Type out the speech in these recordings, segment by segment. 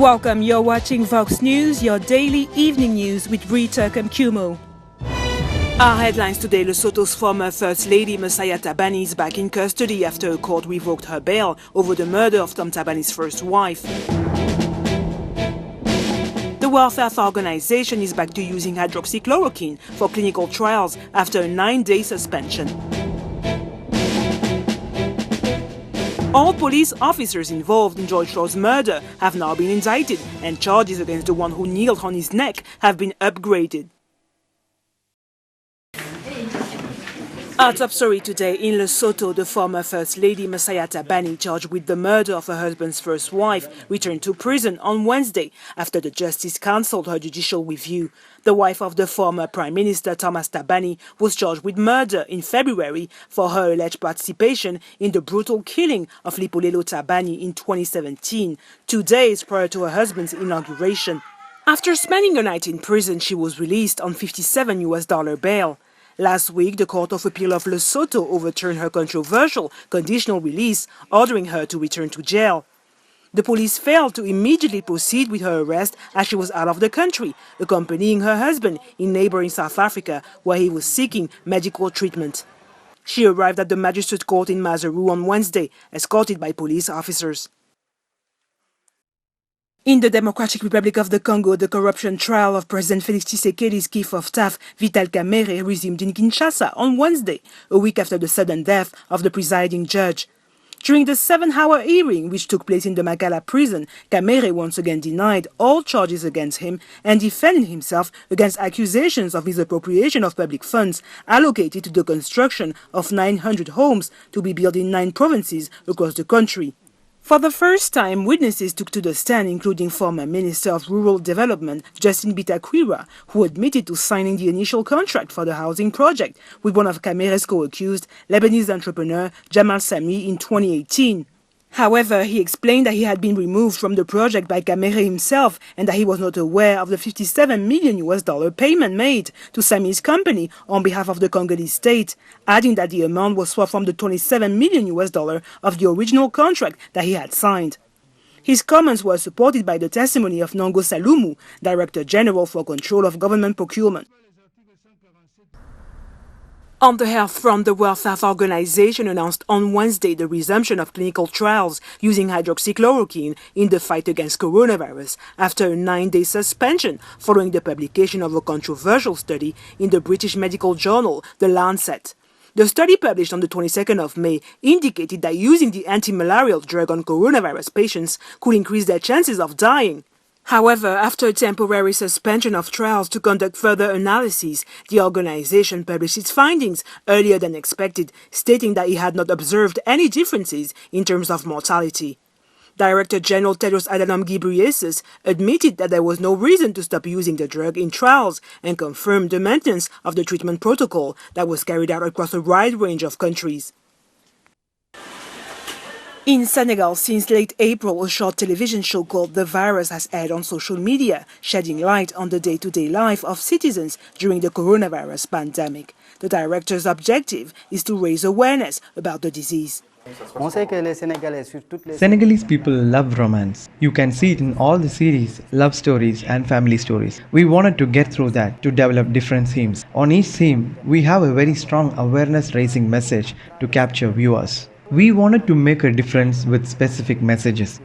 Welcome, you're watching Vox News, your daily evening news with Rita Kamkumo. Our headlines today: Lesotho's former First Lady Messiah Thabane is back in custody after a court revoked her bail over the murder of Tom Thabane's first wife. The World Health Organization is back to using hydroxychloroquine for clinical trials after a 9-day suspension. All police officers involved in George Floyd's murder have now been indicted, and charges against the one who kneeled on his neck have been upgraded. Our top story today: in Lesotho, the former First Lady Messiah Thabane, charged with the murder of her husband's first wife, returned to prison on Wednesday after the Justice cancelled her judicial review. The wife of the former Prime Minister Thomas Thabane was charged with murder in February for her alleged participation in the brutal killing of Lipolelo Thabane in 2017, 2 days prior to her husband's inauguration. After spending a night in prison, she was released on $57 bail. Last week, the Court of Appeal of Lesotho overturned her controversial conditional release, ordering her to return to jail. The police failed to immediately proceed with her arrest as she was out of the country, accompanying her husband in neighboring South Africa, where he was seeking medical treatment. She arrived at the magistrate court in Maseru on Wednesday, escorted by police officers. In the Democratic Republic of the Congo, the corruption trial of President Félix Tshisekedi's chief of staff, Vital Kamerhe, resumed in Kinshasa on Wednesday, a week after the sudden death of the presiding judge. During the 7-hour hearing, which took place in the Makala prison, Kamerhe once again denied all charges against him and defended himself against accusations of misappropriation of public funds allocated to the construction of 900 homes to be built in 9 provinces across the country. For the first time, witnesses took to the stand, including former Minister of Rural Development Justin Bitakwira, who admitted to signing the initial contract for the housing project with one of Kamerhe's co-accused, Lebanese entrepreneur Jamal Sami, in 2018. However, he explained that he had been removed from the project by Kamerhe himself and that he was not aware of the $57 million payment made to Sami's company on behalf of the Congolese state, adding that the amount was swapped from the $27 million of the original contract that he had signed. His comments were supported by the testimony of Nongo Salumu, Director General for Control of Government Procurement. On the health front, the World Health Organization announced on Wednesday the resumption of clinical trials using hydroxychloroquine in the fight against coronavirus after a 9-day suspension following the publication of a controversial study in the British medical journal, The Lancet. The study, published on the 22nd of May, indicated that using the anti-malarial drug on coronavirus patients could increase their chances of dying. However, after a temporary suspension of trials to conduct further analyses, the organization published its findings earlier than expected, stating that it had not observed any differences in terms of mortality. Director General Tedros Adhanom Ghebreyesus admitted that there was no reason to stop using the drug in trials and confirmed the maintenance of the treatment protocol that was carried out across a wide range of countries. In Senegal, since late April, a short television show called The Virus has aired on social media, shedding light on the day-to-day life of citizens during the coronavirus pandemic. The director's objective is to raise awareness about the disease. Senegalese people love romance. You can see it in all the series, love stories and family stories. We wanted to get through that to develop different themes. On each theme, we have a very strong awareness-raising message to capture viewers. We wanted to make a difference with specific messages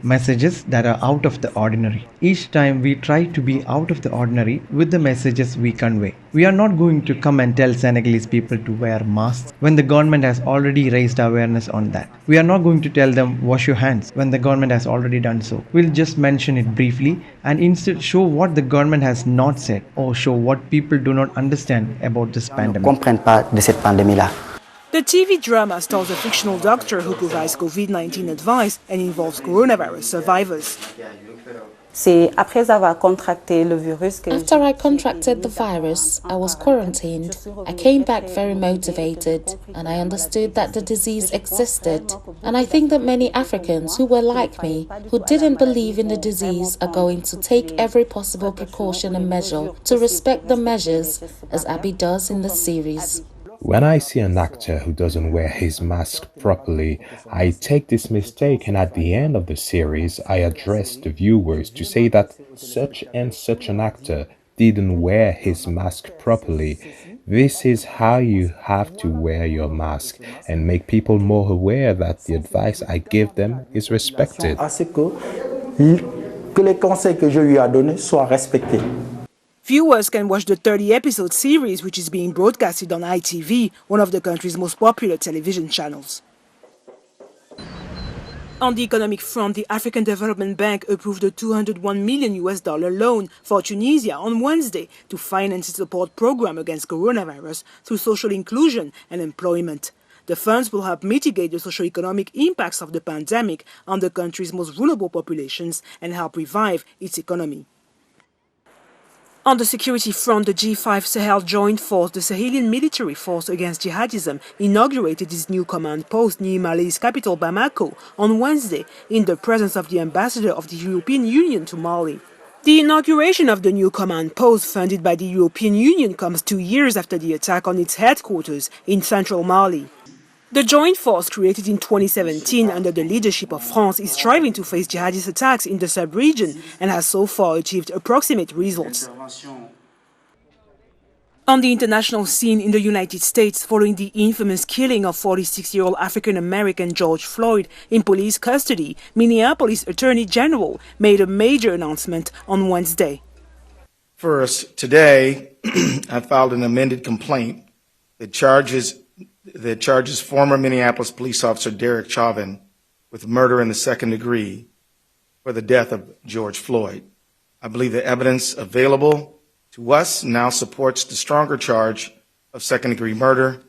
that are out of the ordinary. Each time we try to be out of the ordinary with the messages we convey. We are not going to come and tell Senegalese people to wear masks when the government has already raised awareness on that. We are not going to tell them wash your hands when the government has already done so. We'll just mention it briefly and instead show what the government has not said or show what people do not understand about this pandemic. The TV drama stars a fictional doctor who provides COVID-19 advice and involves coronavirus survivors. After I contracted the virus, I was quarantined. I came back very motivated and I understood that the disease existed. And I think that many Africans who were like me, who didn't believe in the disease, are going to take every possible precaution and measure to respect the measures, as Abby does in the series. When I see an actor who doesn't wear his mask properly, I take this mistake, and at the end of the series, I address the viewers to say that such and such an actor didn't wear his mask properly. This is how you have to wear your mask and make people more aware that the advice I give them is respected. Que les conseils que je lui ai donnés soient respectés. Viewers can watch the 30-episode series, which is being broadcasted on ITV, one of the country's most popular television channels. On the economic front, the African Development Bank approved a $201 million loan for Tunisia on Wednesday to finance its support program against coronavirus through social inclusion and employment. The funds will help mitigate the socio-economic impacts of the pandemic on the country's most vulnerable populations and help revive its economy. On the security front, the G5 Sahel Joint Force, the Sahelian military force against jihadism, inaugurated its new command post near Mali's capital Bamako on Wednesday in the presence of the ambassador of the European Union to Mali. The inauguration of the new command post, funded by the European Union, comes 2 years after the attack on its headquarters in central Mali. The joint force, created in 2017 under the leadership of France, is striving to face jihadist attacks in the sub-region and has so far achieved approximate results. On the international scene in the United States, following the infamous killing of 46-year-old African-American George Floyd in police custody, Minneapolis Attorney General made a major announcement on Wednesday. First, today, I filed an amended complaint that charges former Minneapolis police officer Derek Chauvin with murder in the second degree for the death of George Floyd. I believe the evidence available to us now supports the stronger charge of second-degree murder.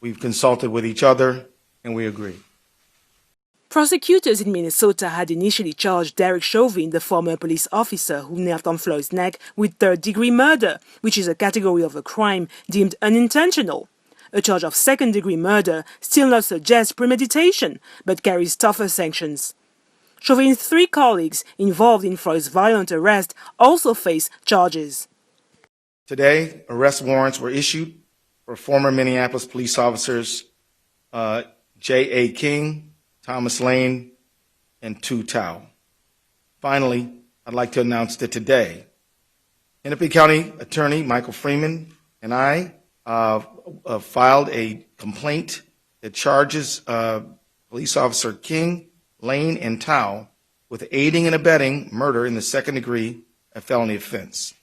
We've consulted with each other, and we agree. Prosecutors in Minnesota had initially charged Derek Chauvin, the former police officer who knelt on Floyd's neck, with third-degree murder, which is a category of a crime deemed unintentional. A charge of second-degree murder still not suggests premeditation, but carries tougher sanctions. Chauvin's 3 colleagues involved in Floyd's violent arrest also face charges. Today, arrest warrants were issued for former Minneapolis police officers J.A. King, Thomas Lane, and Tu Tao. Finally, I'd like to announce that today, Hennepin County Attorney Michael Freeman and I filed a complaint that charges police officer King, Lane, and Tao with aiding and abetting murder in the second degree, a felony offense.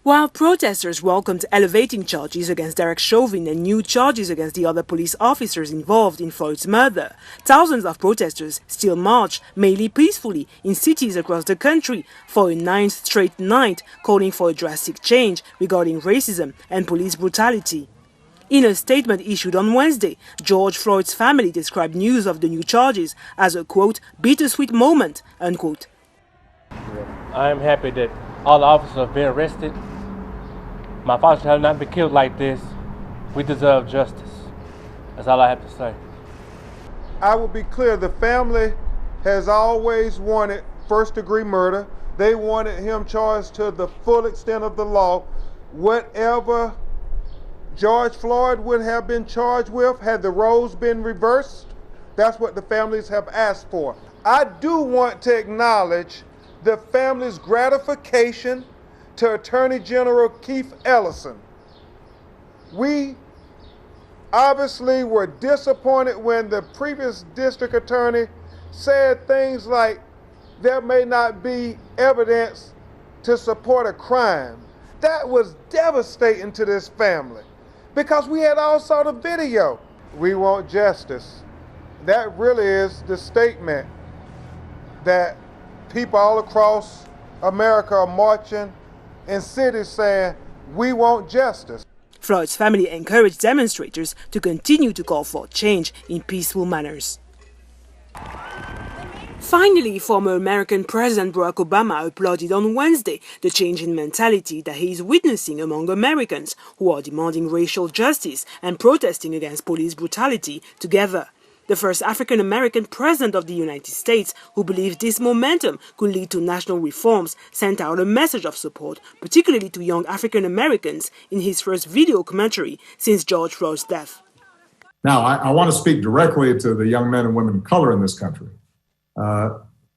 While protesters welcomed elevating charges against Derek Chauvin and new charges against the other police officers involved in Floyd's murder, thousands of protesters still march, mainly peacefully, in cities across the country for a 9th straight night, calling for a drastic change regarding racism and police brutality. In a statement issued on Wednesday, George Floyd's family described news of the new charges as a, quote, bittersweet moment, unquote. I am happy that all the officers have been arrested. My father should have not been killed like this. We deserve justice. That's all I have to say. I will be clear, the family has always wanted first-degree murder. They wanted him charged to the full extent of the law. Whatever George Floyd would have been charged with had the roles been reversed, that's what the families have asked for. I do want to acknowledge the family's gratification to Attorney General Keith Ellison. We obviously were disappointed when the previous district attorney said things like there may not be evidence to support a crime. That was devastating to this family because we had all saw the video. We want justice. That really is the statement that people all across America are marching in cities saying, we want justice. Floyd's family encouraged demonstrators to continue to call for change in peaceful manners. Finally, former American President Barack Obama applauded on Wednesday the change in mentality that he is witnessing among Americans who are demanding racial justice and protesting against police brutality together. The first African-American president of the United States who believes this momentum could lead to national reforms sent out a message of support, particularly to young African-Americans, in his first video commentary since George Floyd's death. Now, I want to speak directly to the young men and women of color in this country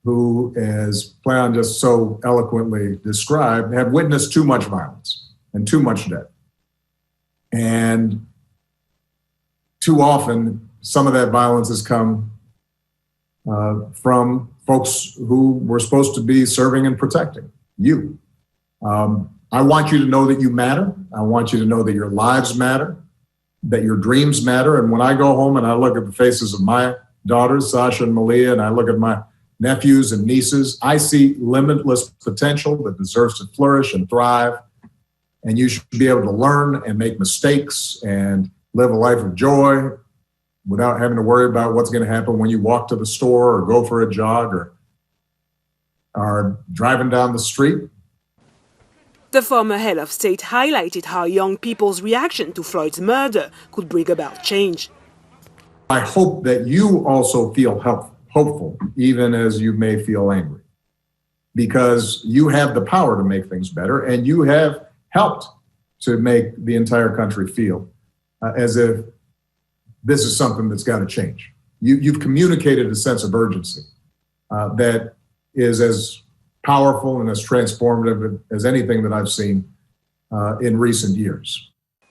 who, as Playon just so eloquently described, have witnessed too much violence and too much death. And too often, some of that violence has come from folks who were supposed to be serving and protecting you. I want you to know that you matter. I want you to know that your lives matter, that your dreams matter. And when I go home and I look at the faces of my daughters, Sasha and Malia, and I look at my nephews and nieces, I see limitless potential that deserves to flourish and thrive. And you should be able to learn and make mistakes and live a life of joy without having to worry about what's going to happen when you walk to the store or go for a jog or are driving down the street. The former head of state highlighted how young people's reaction to Floyd's murder could bring about change. I hope that you also feel hopeful, even as you may feel angry, because you have the power to make things better, and you have helped to make the entire country feel as if this is something that's got to change. You've communicated a sense of urgency that is as powerful and as transformative as anything that I've seen in recent years.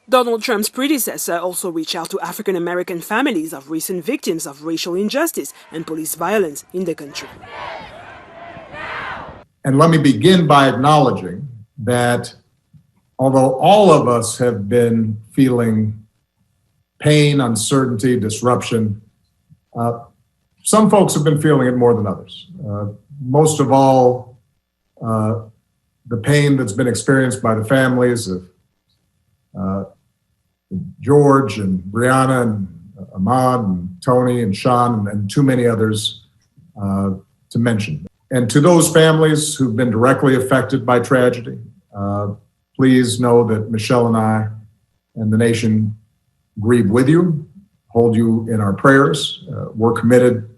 Donald Trump's predecessor also reached out to African-American families of recent victims of racial injustice and police violence in the country. And let me begin by acknowledging that although all of us have been feeling pain, uncertainty, disruption, some folks have been feeling it more than others. Most of all, the pain that's been experienced by the families of George and Brianna and Ahmaud and Tony and Sean and too many others to mention. And to those families who've been directly affected by tragedy, please know that Michelle and I and the nation grieve with you, hold you in our prayers. We're committed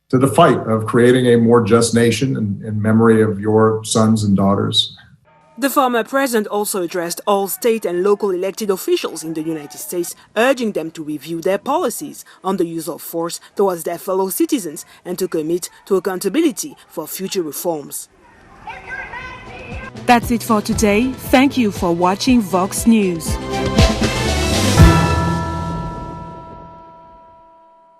to the fight of creating a more just nation in memory of your sons and daughters. The former president also addressed all state and local elected officials in the United States, urging them to review their policies on the use of force towards their fellow citizens and to commit to accountability for future reforms. That's it for today. Thank you for watching Vox News.